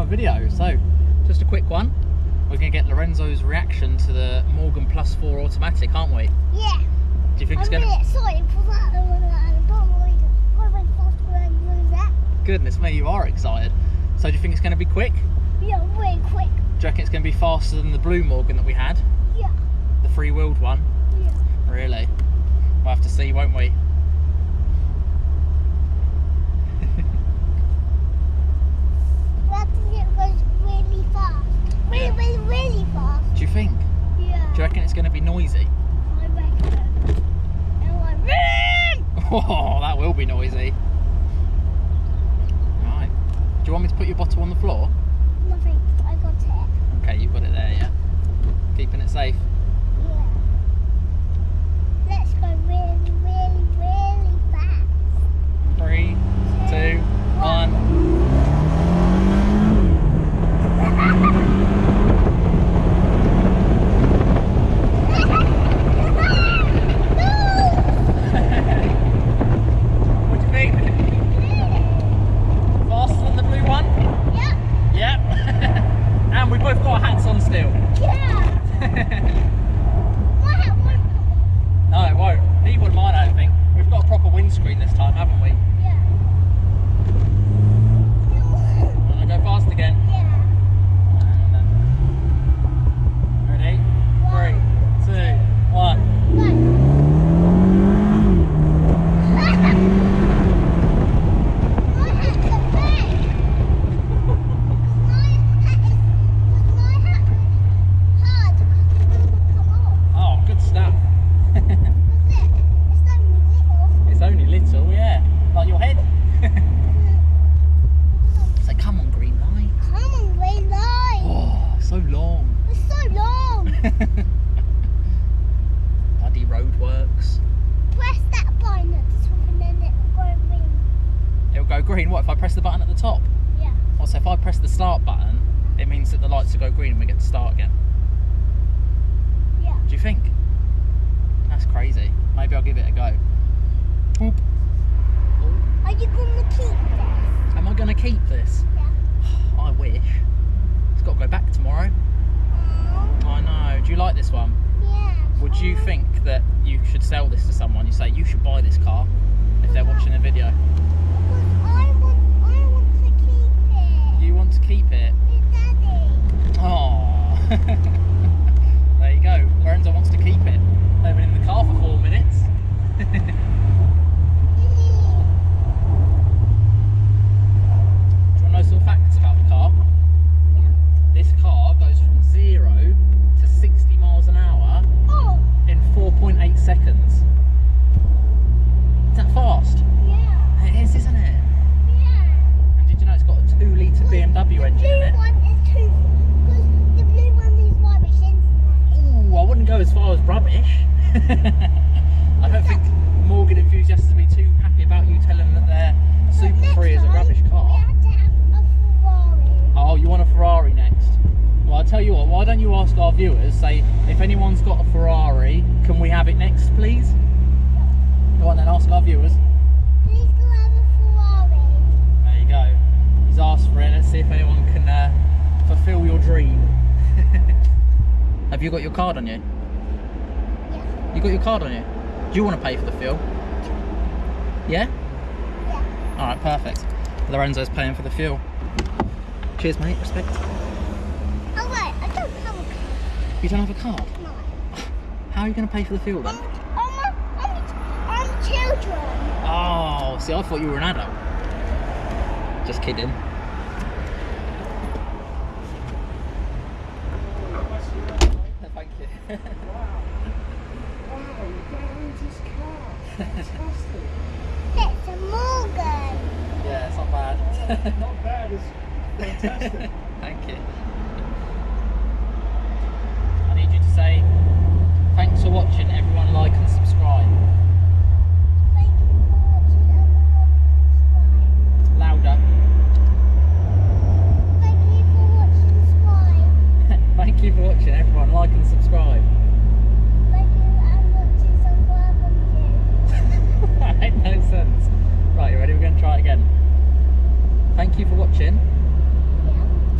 another video. So, just a quick one. We're going to get Lorenzo's reaction to the Morgan Plus 4 automatic, aren't we? Yeah. Do you think it's going to... I'm really excited for that. Goodness me, you are excited. So do you think it's going to be quick? Yeah, really quick. Do you reckon it's going to be faster than the blue Morgan that we had? Yeah. The three-wheeled one? Yeah. Really? We'll have to see, won't we? It goes really fast. Really fast. Do you think? Yeah. Do you reckon it's going to be noisy? I reckon. And like, Oh, that will be noisy. Right. Do you want me to put your bottle on the floor? nothing. I got it. Okay, you've got it there, yeah? Keeping it safe? Yeah. Let's go really fast. 3, 2, 1. What do you think? Faster than the blue one? Yeah. Yep. And we both got our hats on still. Yeah. My hat won't come off. No, it won't. Neither would mine, I don't think. We've got a proper windscreen this time, haven't we? Yeah. Want to go fast again? Yeah. Ready? 3, 2, 1. Go. My hat's a bag. My hat is hard because it will come off. Oh, good stuff. It's only little. It's only little, yeah. Like your head. So come on, green light. Come on, green light. Oh, so long. It's so long. Bloody roadworks. Press that button at the top and then it will go green. It'll go green. What if I press the button at the top? Yeah. Well, so if I press the start button, it means that the lights will go green and we get to start again. Yeah. Do you think? That's crazy. Maybe I'll give it a go. Boop. Are you going to keep this? Am I going to keep this? Yeah. I wish. It's got to go back tomorrow. I know. Do you like this one? Yeah. Would you think that you should sell this to someone? You say you should buy this car if they're watching the video. Because I want to keep it. You want to keep it? It's Daddy. Oh. There you go. Lorenzo wants to keep it. They've been in the car for 4 minutes. Do you want to know some facts about the car? Yeah. This car goes from 0 to 60 miles an hour Oh. in 4.8 seconds. Is that fast? Yeah. It is, isn't it? Yeah. And did you know it's got a 2-litre BMW engine in The it? blue one is too. Because the blue one is rubbish, isn't it? Ooh, I wouldn't go as far as rubbish. I don't think Morgan enthusiasts will be too happy about you telling them that their Super 3 is a rubbish We car. have to have a Ferrari. Oh, you want a Ferrari next? Well, I'll tell you what, why don't you ask our viewers, say, if anyone's got a Ferrari, can we have it next, please? Go on then, ask our viewers. Please go have a Ferrari. There you go. He's asked for it. Let's see if anyone can fulfill your dream. Have you got your card on you? Yeah. You got your card on you? Do you want to pay for the fuel? Yeah? Yeah. Alright, perfect. Lorenzo's paying for the fuel. Cheers, mate. Respect. Oh wait, I don't have a car. You don't have a card? No. How are you going to pay for the fuel then? I'm children. Oh, see, I thought you were an adult. Just kidding. Thank you. It's a Morgan. Yeah, it's not bad. Not bad, it's fantastic. Thank you. I need you to say thanks for watching, everyone like and subscribe. Thank you for watching, everyone. Subscribe. Louder. Thank you for watching. Subscribe. Thank you for watching, everyone like and subscribe. Thank you and watching. Subscribe on you. That made no sense. Right, you ready? We're going to try it again. Thank you for watching. Yeah.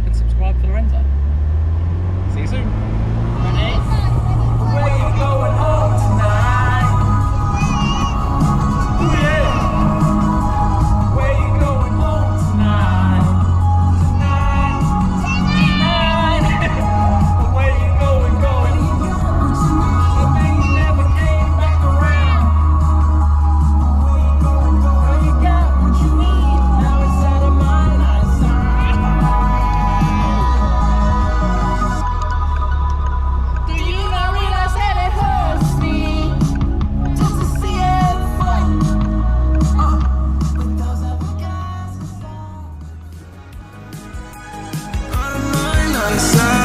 and subscribe for Lorenzo. See you soon. Ready? Where you going home tonight? Oh yeah. Where you going home tonight? Tonight. Where you going? I bet you never came back around. Well, you got what you need. Now it's out of my eyesight. Do you not realize that it hurts me just to see it fight with those other guys? Out of mind, out of sight.